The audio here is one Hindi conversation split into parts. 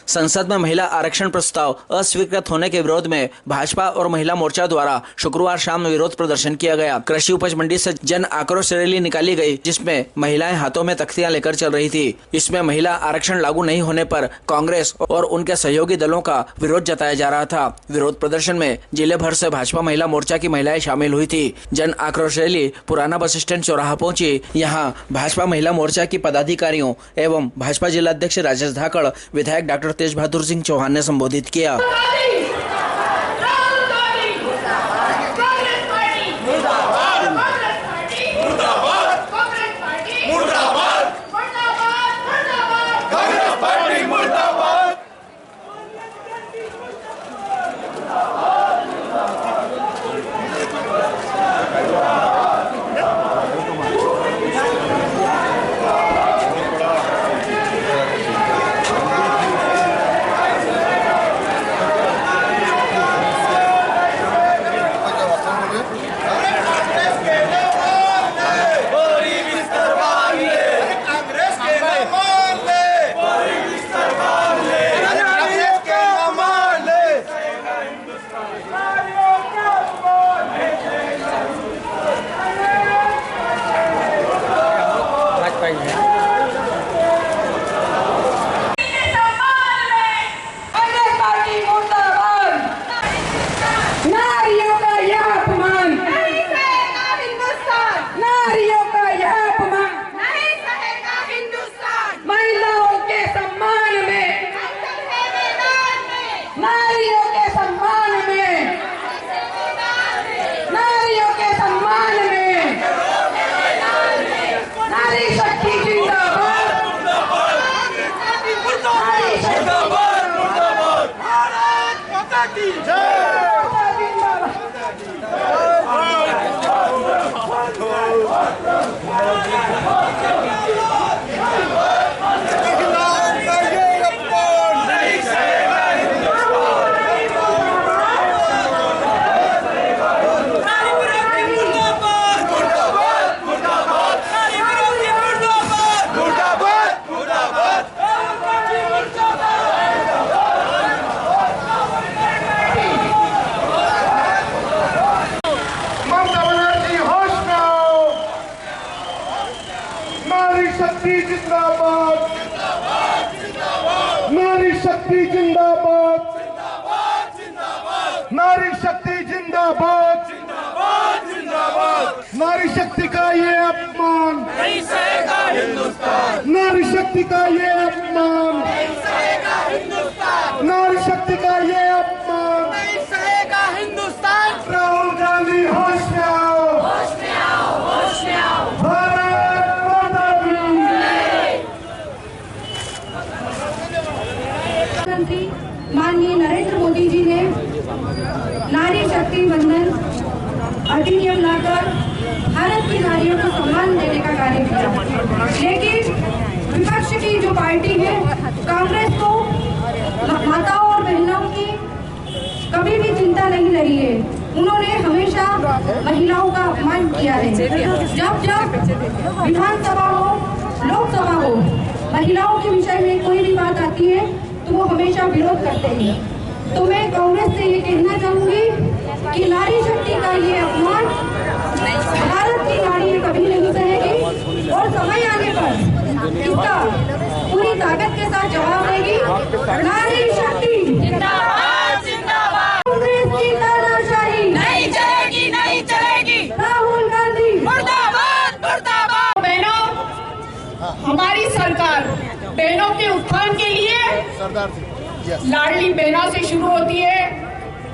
संसद में महिला आरक्षण प्रस्ताव अस्वीकृत होने के विरोध में भाजपा और महिला मोर्चा द्वारा शुक्रवार शाम विरोध प्रदर्शन किया गया। कृषि उपज मंडी से जन आक्रोश रैली निकाली गई, जिसमें महिलाएं हाथों में तख्तियां लेकर चल रही थी। इसमें महिला आरक्षण लागू नहीं होने पर कांग्रेस और उनके सहयोगी दलों का विरोध जताया जा रहा था। विरोध प्रदर्शन में जिले भर से भाजपा महिला मोर्चा की महिलाएं शामिल हुई थी। जन आक्रोश रैली पुराना बस स्टैंड चौराहा पहुंची। यहाँ भाजपा महिला मोर्चा की पदाधिकारियों एवं भाजपा जिला अध्यक्ष राजेश धाकड़, विधायक डॉक्टर तेज बहादुर सिंह चौहान ने संबोधित किया। नारी शक्ति जिंदाबाद, नारी शक्ति जिंदाबाद, नारी शक्ति का ये अपमान नहीं सहेगा हिंदुस्तान, नारी शक्ति का ये अपमान नहीं सहेगा हिंदुस्तान, नारी शक्ति का ये अपमान नहीं सहेगा हिंदुस्तान। राहुल गांधी होश में आओ, होश में आओ, होश में आओ। भारत माता की प्रधानमंत्री माननीय नरेंद्र मोदी जी ने नारी शक्ति बंधन अधिनियम लाकर भारत की नारियों को सम्मान देने का कार्य किया, लेकिन विपक्ष की जो पार्टी है कांग्रेस को माताओं और बहनों की कभी भी चिंता नहीं रही है। उन्होंने हमेशा महिलाओं का अपमान किया है। जब जब विधानसभा हो, लोकसभा हो, महिलाओं के विषय में कोई भी बात आती है तो वो हमेशा विरोध करते हैं। तो मैं कांग्रेस से ये कहना चाहूंगी कि नारी शक्ति का ये अपमान भारत की नारी कभी नहीं सहेगी और समय आने पर इसका पूरी ताकत के साथ जवाब देगी। नारी शक्ति जिंदाबाद, जिंदाबाद। कांग्रेस की तानाशाही नहीं चलेगी, नहीं चलेगी। राहुल गांधी मुर्दाबाद, मुर्दाबाद। बहनों, हमारी सरकार बहनों के उत्थान के लिए लाडली बहनों से शुरू होती है,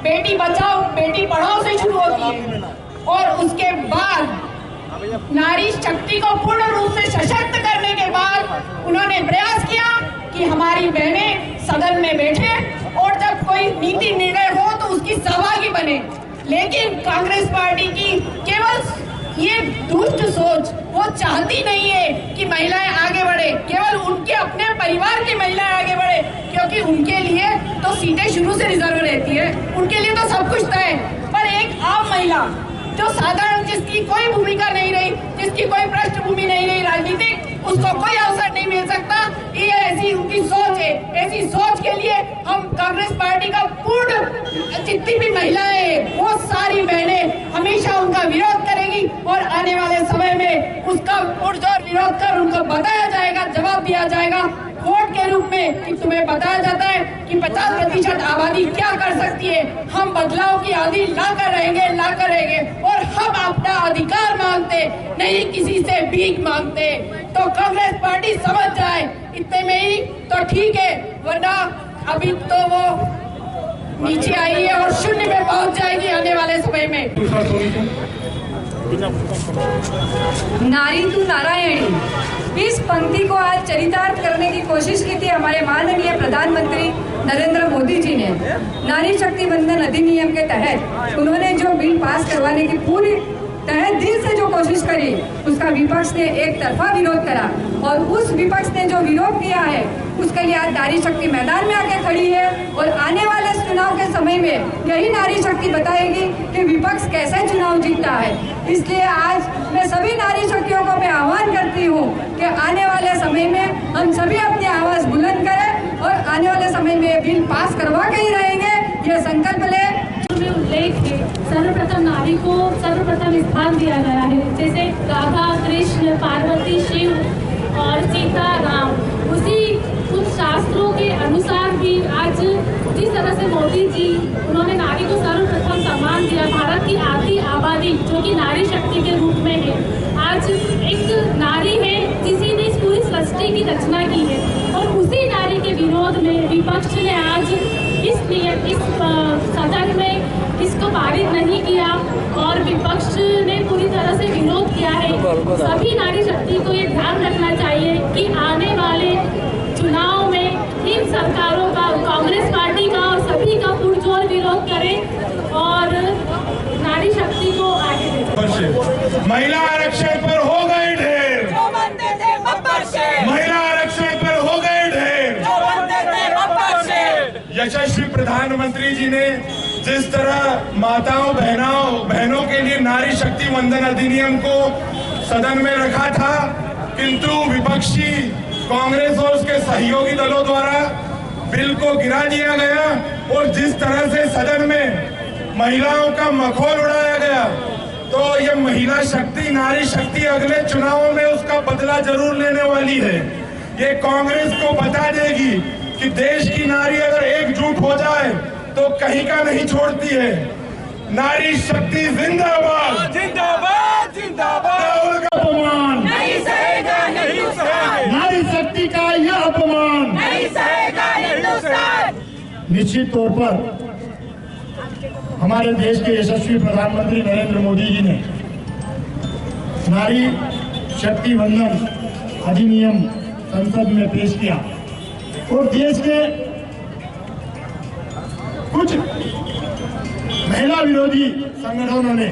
बेटी बचाओ बेटी पढ़ाओ से शुरू होती है और उसके बाद नारी शक्ति को पूर्ण रूप से सशक्त करने के बाद उन्होंने प्रयास किया कि हमारी बहनें सदन में बैठे और जब कोई नीति निर्णय हो तो उसकी सहभागी बने। लेकिन कांग्रेस पार्टी की केवल ये दुष्ट सोच, वो चाहती नहीं है कि महिलाएं आगे बढ़े, केवल उनके अपने परिवार की महिलाएं आगे बढ़े, क्योंकि उनके लिए तो सीटें शुरू से रिजर्व रहती है, उनके लिए तो सब कुछ तय। पर एक आम महिला जो साधारण, जिसकी कोई भूमिका नहीं रही, जिसकी कोई पृष्ठभूमि नहीं रही राजनीतिक, उसको कोई अवसर नहीं मिल सकता। ये ऐसी उनकी सोच है। ऐसी सोच के लिए उनका पुरजोर विरोध कर उनको बताया जाएगा, जवाब दिया जाएगा वोट के रूप में कि तुम्हें बताया जाता है कि 50% आबादी क्या कर सकती है। हम बदलाव की आंधी ला कर रहेंगे और हम अपना अधिकार मांगते, नहीं किसी से भीख मांगते। तो कांग्रेस पार्टी समझ जाए, इतने में ही तो ठीक है, वरना अभी तो वो नीचे आई है और शून्य में पहुंच जाएगी आने वाले समय में। नारी तू नारायणी, इस पंक्ति को आज चरितार्थ करने की कोशिश की थी हमारे माननीय प्रधानमंत्री नरेंद्र मोदी जी ने। नारी शक्ति वंदन अधिनियम के तहत उन्होंने जो बिल पास करवाने की पूरी तहे दिल से जो कोशिश करी, उसका विपक्ष ने एक तरफा विरोध करा और उस विपक्ष ने जो विरोध किया है उसके लिए आज नारी शक्ति मैदान में आके खड़ी है। और आने वाले चुनाव के समय में यही नारी शक्ति बताएगी कि विपक्ष कैसे चुनाव जीतता है। इसलिए आज मैं सभी नारी शक्तियों को मैं आह्वान करती हूँ कि आने वाले समय में हम सभी अपनी आवाज बुलंद करें और आने वाले समय में बिल पास करवा के ही रहेंगे, ये संकल्प ले। में उल्लेख है, सर्वप्रथम नारी को सर्वप्रथम स्थान दिया गया है। जैसे राधा, कृष्ण, पार्वती, शिव और सीता, राम, उसी कुछ शास्त्रों के अनुसार भी आज जिस तरह से मोदी जी उन्होंने नारी को सर्वप्रथम सम्मान दिया, भारत की आधी आबादी जो कि नारी शक्ति के रूप में है, आज एक नारी है जिसी ने इस पूरी सृष्टि की रचना की है। और उसी नारी के विरोध में विपक्ष ने आज इस सदन में इसको पारित नहीं किया और विपक्ष ने पूरी तरह से विरोध किया है। सभी नारी शक्ति को ये ध्यान रखना चाहिए कि आने वाले चुनाव में इन सरकारों का, कांग्रेस पार्टी का और सभी का पुरजोर विरोध करें और नारी शक्ति को आगे बढ़ाएं। महिला आरक्षण पर हो गए ढेर, महिला आरक्षण पर हो गए ढेर। यशस्वी प्रधानमंत्री जी ने जिस तरह माताओं बहनों के लिए नारी शक्ति वंदन अधिनियम को सदन में रखा था, किंतु विपक्षी कांग्रेस और उसके सहयोगी दलों द्वारा बिल को गिरा दिया गया और जिस तरह से सदन में महिलाओं का मखौल उड़ाया गया, तो ये महिला शक्ति, नारी शक्ति अगले चुनावों में उसका बदला जरूर लेने वाली है। ये कांग्रेस को बता देगी कि देश की नारी अगर एकजुट हो जाए तो कहीं का नहीं छोड़ती है। नारी शक्ति जिंदाबाद, जिंदाबाद, जिंदाबाद। राहुल का अपमान नहीं सहेगा हिंदुस्तान, नारी शक्ति का यह अपमान नहीं सहेगा हिंदुस्तान। निश्चित तौर पर हमारे देश के यशस्वी प्रधानमंत्री नरेंद्र मोदी जी ने नारी शक्ति वंदन अधिनियम संसद में पेश किया और देश के कुछ महिला विरोधी संगठनों ने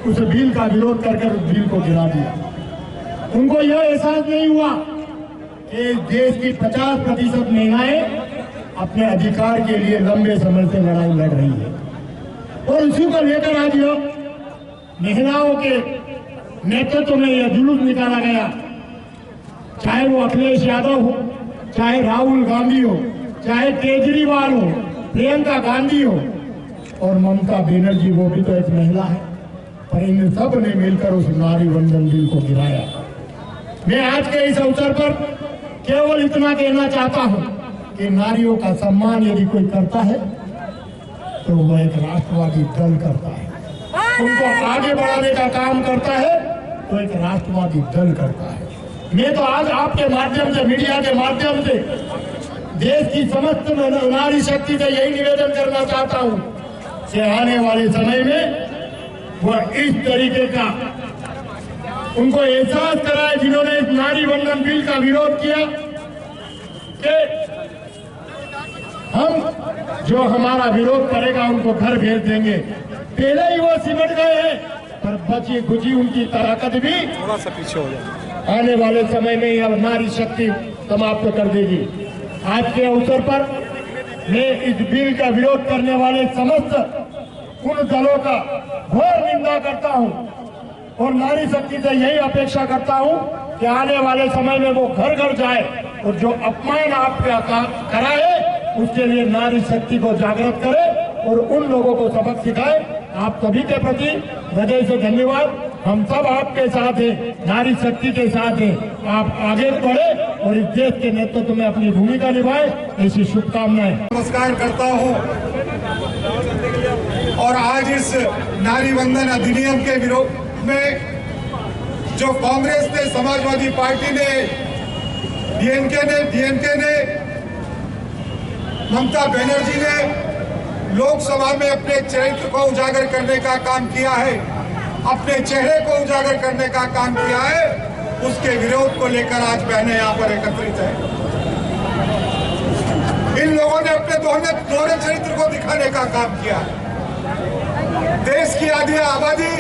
उस बिल का विरोध कर उस बिल को गिरा दिया। उनको यह एहसास नहीं हुआ कि देश की 50% महिलाएं अपने अधिकार के लिए लंबे समय से लड़ाई लड़ रही है और उसी को लेकर आज महिलाओं के नेतृत्व में यह जुलूस निकाला गया। चाहे वो अखिलेश यादव हो, चाहे राहुल गांधी हो, चाहे केजरीवाल हो, प्रियंका गांधी हो और ममता बनर्जी, वो भी तो एक महिला है, पर इन सब ने मिलकर उस नारी वंदन बिल को गिराया। मैं आज के इस अवसर पर केवल इतना कहना चाहता हूं कि नारियों का सम्मान यदि कोई करता है तो वह एक राष्ट्रवादी दल करता है, उनको आगे बढ़ाने का काम करता है तो एक राष्ट्रवादी दल करता है। मैं तो आज आपके माध्यम से, मीडिया के माध्यम से देश की समस्त नारी शक्ति से यही निवेदन करना चाहता हूं कि आने वाले समय में वह इस तरीके का उनको एहसास कराए, जिन्होंने इस नारी वंदन बिल का विरोध किया, कि हम जो हमारा विरोध करेगा उनको घर भेज देंगे। पहले ही वो सिमट गए हैं, पर बची खुची उनकी ताकत भी थोड़ा सा पीछे हो जाए। आने वाले समय में यह नारी शक्ति समाप्त कर देगी। आज के अवसर पर मैं इस बिल का विरोध करने वाले समस्त उन दलों का घोर निंदा करता हूं और नारी शक्ति से यही अपेक्षा करता हूं कि आने वाले समय में वो घर घर जाए और जो अपमान आपका कराए उसके लिए नारी शक्ति को जागृत करे और उन लोगों को सबक सिखाए। आप सभी के प्रति हृदय से धन्यवाद। हम सब आपके साथ हैं, नारी शक्ति के साथ हैं। आप आगे बढ़े और इस देश के नेतृत्व में अपनी भूमिका निभाएं, ऐसी शुभकामनाएं। नमस्कार करता हूं और आज इस नारी वंदन अधिनियम के विरोध में जो कांग्रेस ने, समाजवादी पार्टी ने, डीएमके ने, ममता बनर्जी ने लोकसभा में अपने चरित्र को उजागर करने का काम किया है, अपने चेहरे को उजागर करने का काम किया है, उसके विरोध को लेकर आज बहनें यहाँ पर एकत्रित हैं। इन लोगों ने अपने दोहरे चरित्र को दिखाने का काम किया है। देश की आधी आबादी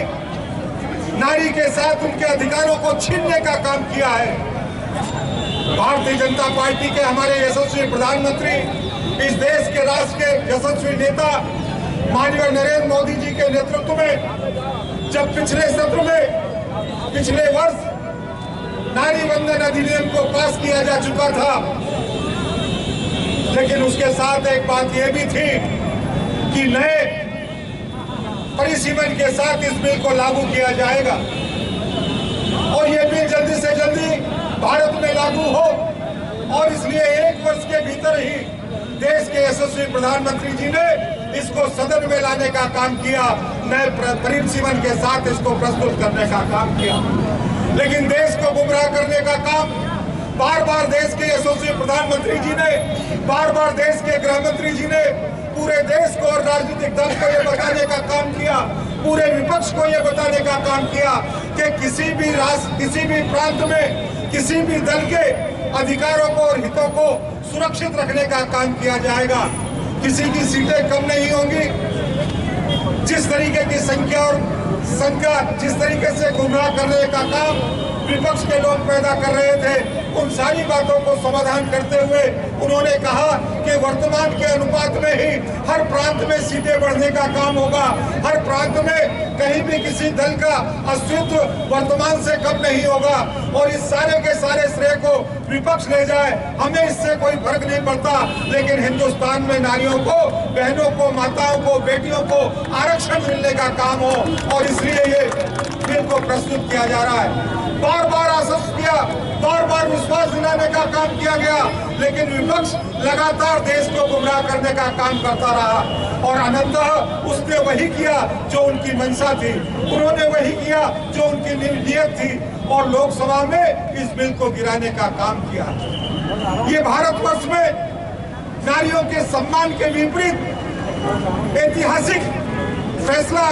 नारी के साथ उनके अधिकारों को छीनने का काम किया है। भारतीय जनता पार्टी के हमारे यशस्वी प्रधानमंत्री, इस देश के राष्ट्र के यशस्वी नेता माननीय नरेंद्र मोदी जी के नेतृत्व में जब पिछले सत्र में, पिछले वर्ष नारी वंदन अधिनियम को पास किया जा चुका था, लेकिन उसके साथ एक बात यह भी थी कि नए परिसीमन के साथ इस बिल को लागू किया जाएगा और ये बिल जल्दी से जल्दी भारत में लागू हो, और इसलिए 1 वर्ष के भीतर ही देश के यशस्वी प्रधानमंत्री जी ने इसको सदन में लाने का काम किया, नए परिसीमन के साथ इसको प्रस्तुत करने का काम किया। लेकिन देश को गुमराह करने का काम बार बार देश के यशस्वी प्रधानमंत्री जी ने, बार बार देश के गृह मंत्री जी ने पूरे देश को और राजनीतिक दल को यह बताने का काम किया, पूरे विपक्ष को यह बताने का काम किया कि किसी भी राष्ट्र, किसी भी प्रांत में किसी भी दल के अधिकारों को और हितों को सुरक्षित रखने का काम किया जाएगा। किसी की सीटें कम नहीं होंगी। जिस तरीके की संख्या और संख्या, जिस तरीके से गुमराह करने का काम विपक्ष के लोग पैदा कर रहे थे, उन सारी बातों को समाधान करते हुए उन्होंने कहा कि वर्तमान के अनुपात में ही हर प्रांत में सीटें बढ़ने का काम होगा, हर प्रांत में कहीं भी किसी दल का अस्तित्व वर्तमान से कम नहीं होगा, और इस सारे के सारे श्रेय को विपक्ष ले जाए, हमें इससे कोई फर्क नहीं पड़ता, लेकिन हिंदुस्तान में नारियों को, बहनों को, माताओं को, बेटियों को आरक्षण मिलने का काम हो, और इसलिए ये बिल को प्रस्तुत किया जा रहा है। बार बार आश्वस्त किया, बार बार विश्वास दिलाने का काम किया गया, लेकिन विपक्ष लगातार देश को गुमराह करने का काम करता रहा, और अनंततः उसने वही किया जो उनकी मंशा थी, उन्होंने वही किया जो उनकी नीयत थी, और लोकसभा में इस बिल को गिराने का काम किया। ये भारतवर्ष में नारियों के सम्मान के विपरीत ऐतिहासिक फैसला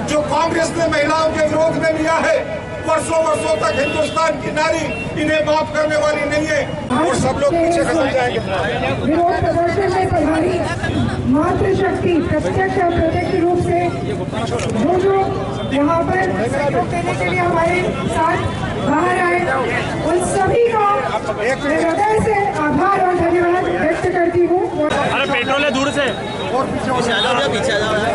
जो कांग्रेस ने महिलाओं के विरोध में लिया है, वर्षों वर्षों तक हिंदुस्तान की नारी इन्हें माफ करने वाली नहीं है, और सब लोग पीछे खसक जाएंगे। विरोध प्रदर्शन में प्रभारी मातृशक्ति प्रत्यक्ष और प्रत्यक्ष रूप से जो यहाँ पर सहयोग देने के लिए हमारे साथ बाहर आए, उन सभी का हृदय से आभार और धन्यवाद व्यक्त करती हूँ। अरे पेट्रोल है दूर से। पीछे आ जाओ।